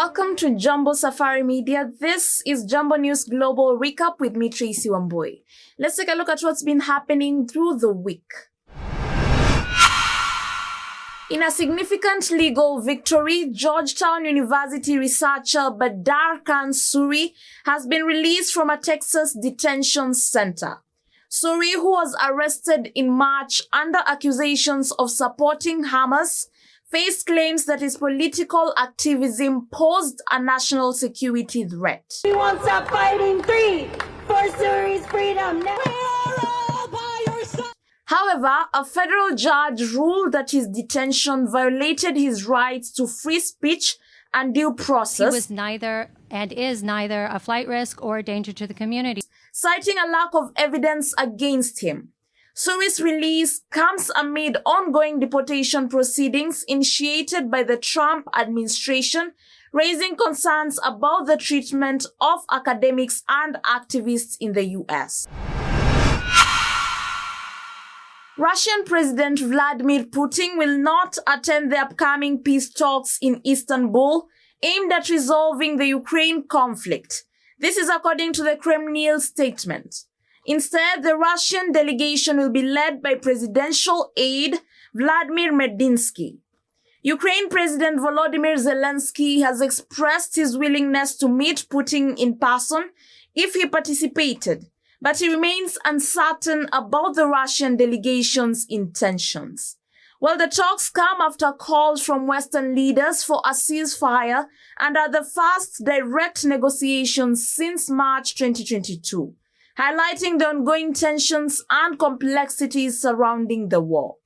Welcome to Jambo Safari Media. This is Jambo News Global Recap with me, Tracy Wambui. Let's take a look at what's been happening through the week. In a significant legal victory, Georgetown University researcher Badar Khan Suri has been released from a Texas detention center. Suri, who was arrested in March under accusations of supporting Hamas, faced claims that his political activism posed a national security threat. We won't stop fighting. 3 for Suri's freedom now. However, a federal judge ruled that his detention violated his rights to free speech and due process. He was neither and is neither a flight risk or a danger to the community, citing a lack of evidence against him. Suri's release comes amid ongoing deportation proceedings initiated by the Trump administration, raising concerns about the treatment of academics and activists in the U.S. Russian President Vladimir Putin will not attend the upcoming peace talks in Istanbul aimed at resolving the Ukraine conflict. This is according to the Kremlin statement. Instead, the Russian delegation will be led by presidential aide Vladimir Medinsky. Ukraine President Volodymyr Zelensky has expressed his willingness to meet Putin in person if he participated, but he remains uncertain about the Russian delegation's intentions. Well, the talks come after calls from Western leaders for a ceasefire and are the first direct negotiations since March 2022. Highlighting the ongoing tensions and complexities surrounding the war.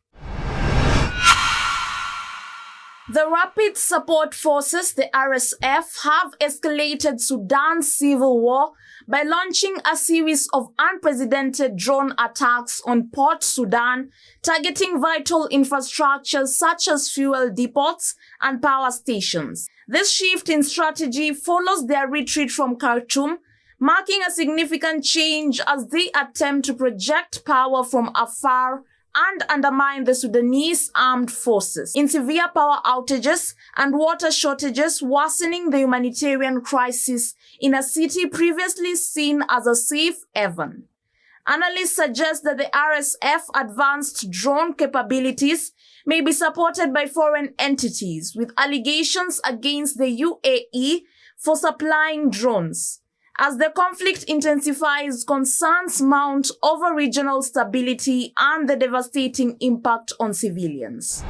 The Rapid Support Forces, the RSF, have escalated Sudan's civil war by launching a series of unprecedented drone attacks on Port Sudan, targeting vital infrastructure such as fuel depots and power stations. This shift in strategy follows their retreat from Khartoum, marking a significant change as they attempt to project power from afar and undermine the Sudanese armed forces in severe power outages and water shortages, worsening the humanitarian crisis in a city previously seen as a safe haven. Analysts suggest that the RSF advanced drone capabilities may be supported by foreign entities, with allegations against the UAE for supplying drones. As the conflict intensifies, concerns mount over regional stability and the devastating impact on civilians.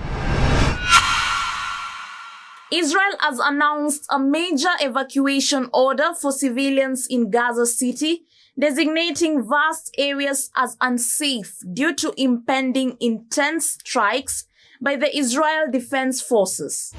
Israel has announced a major evacuation order for civilians in Gaza City, designating vast areas as unsafe due to impending intense strikes by the Israel Defense Forces.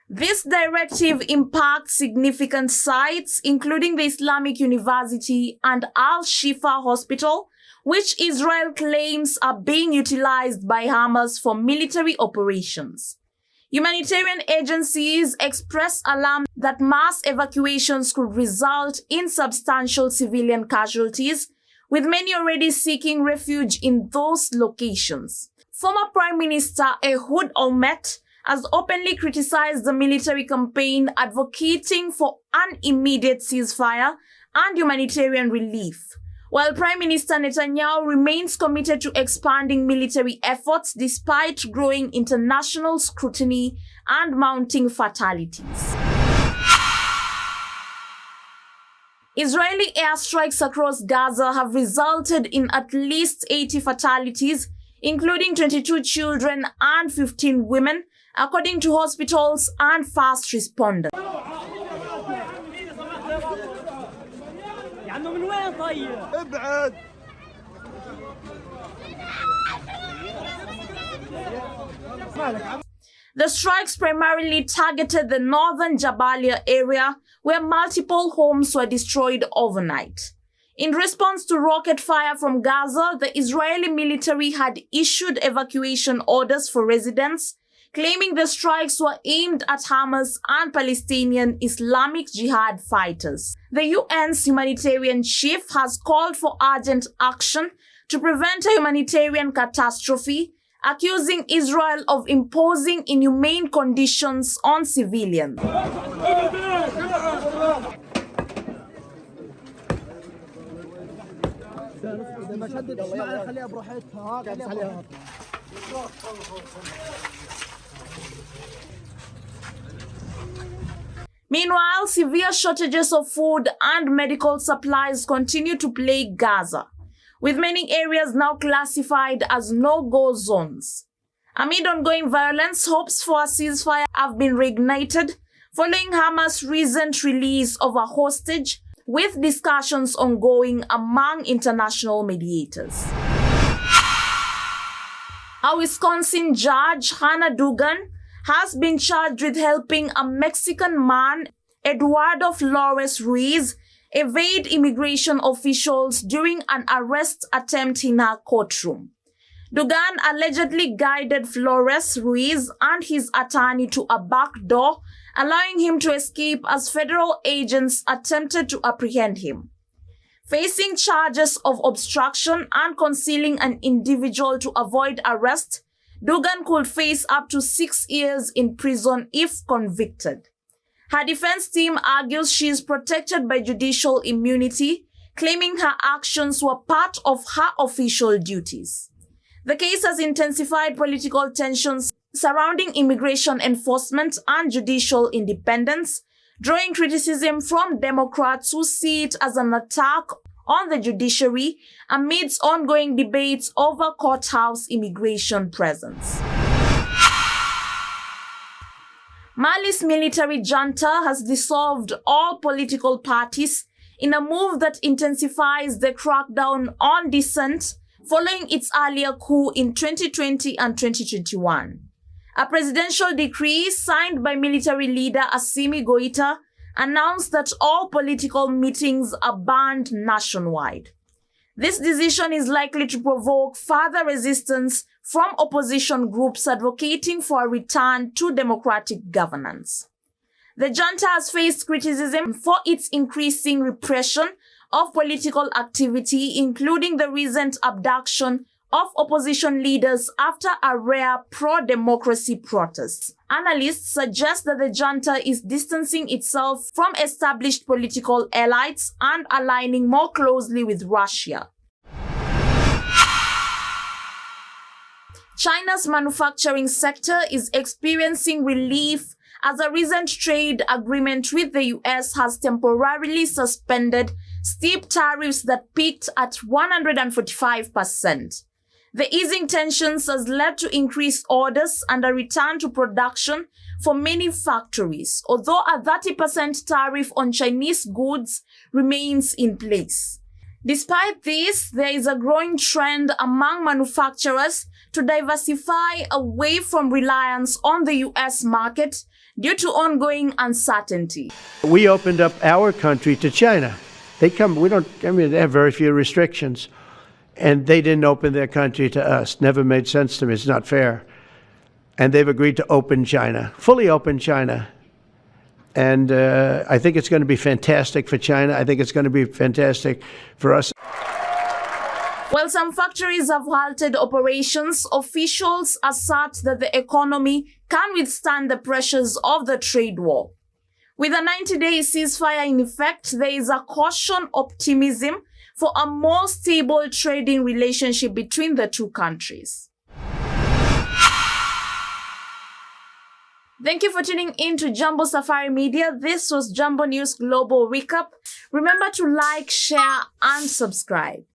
This directive impacts significant sites, including the Islamic University and Al-Shifa Hospital, which Israel claims are being utilized by Hamas for military operations. Humanitarian agencies express alarm that mass evacuations could result in substantial civilian casualties, with many already seeking refuge in those locations. Former Prime Minister Ehud Olmert has openly criticized the military campaign, advocating for an immediate ceasefire and humanitarian relief, while Prime Minister Netanyahu remains committed to expanding military efforts despite growing international scrutiny and mounting fatalities. Israeli airstrikes across Gaza have resulted in at least 80 fatalities, including 22 children and 15 women, according to hospitals and first responders. The strikes primarily targeted the northern Jabalia area, where multiple homes were destroyed overnight. In response to rocket fire from Gaza, the Israeli military had issued evacuation orders for residents, claiming the strikes were aimed at Hamas and Palestinian Islamic Jihad fighters. The UN's humanitarian chief has called for urgent action to prevent a humanitarian catastrophe, accusing Israel of imposing inhumane conditions on civilians. Meanwhile, severe shortages of food and medical supplies continue to plague Gaza, with many areas now classified as no-go zones. Amid ongoing violence, hopes for a ceasefire have been reignited following Hamas' recent release of a hostage, with discussions ongoing among international mediators. A Wisconsin judge, Hannah Dugan, has been charged with helping a Mexican man, Eduardo Flores Ruiz, evade immigration officials during an arrest attempt in her courtroom. Dugan allegedly guided Flores Ruiz and his attorney to a back door, allowing him to escape as federal agents attempted to apprehend him. Facing charges of obstruction and concealing an individual to avoid arrest, Dugan could face up to 6 years in prison if convicted. Her defense team argues she is protected by judicial immunity, claiming her actions were part of her official duties. The case has intensified political tensions surrounding immigration enforcement and judicial independence, drawing criticism from Democrats who see it as an attack on the judiciary amidst ongoing debates over courthouse immigration presence. Mali's military junta has dissolved all political parties in a move that intensifies the crackdown on dissent following its earlier coup in 2020 and 2021. A presidential decree signed by military leader Assimi Goita announced that all political meetings are banned nationwide. This decision is likely to provoke further resistance from opposition groups advocating for a return to democratic governance. The junta has faced criticism for its increasing repression of political activity, including the recent abduction of opposition leaders after a rare pro-democracy protest. Analysts suggest that the junta is distancing itself from established political elites and aligning more closely with Russia. China's manufacturing sector is experiencing relief as a recent trade agreement with the US has temporarily suspended steep tariffs that peaked at 145%. The easing tensions has led to increased orders and a return to production for many factories, although a 30% tariff on Chinese goods remains in place. Despite this, there is a growing trend among manufacturers to diversify away from reliance on the US market due to ongoing uncertainty. We opened up our country to China. They have very few restrictions. And they didn't open their country to us. Never made sense to me. It's not fair. And they've agreed to open China, fully open China. And I think it's going to be fantastic for China. I think it's going to be fantastic for us. While some factories have halted operations, officials assert that the economy can withstand the pressures of the trade war. With a 90-day ceasefire in effect, there is a caution optimism for a more stable trading relationship between the two countries. Thank you for tuning in to Jambo Safari Media. This was Jambo News Global Recap. Remember to like, share, and subscribe.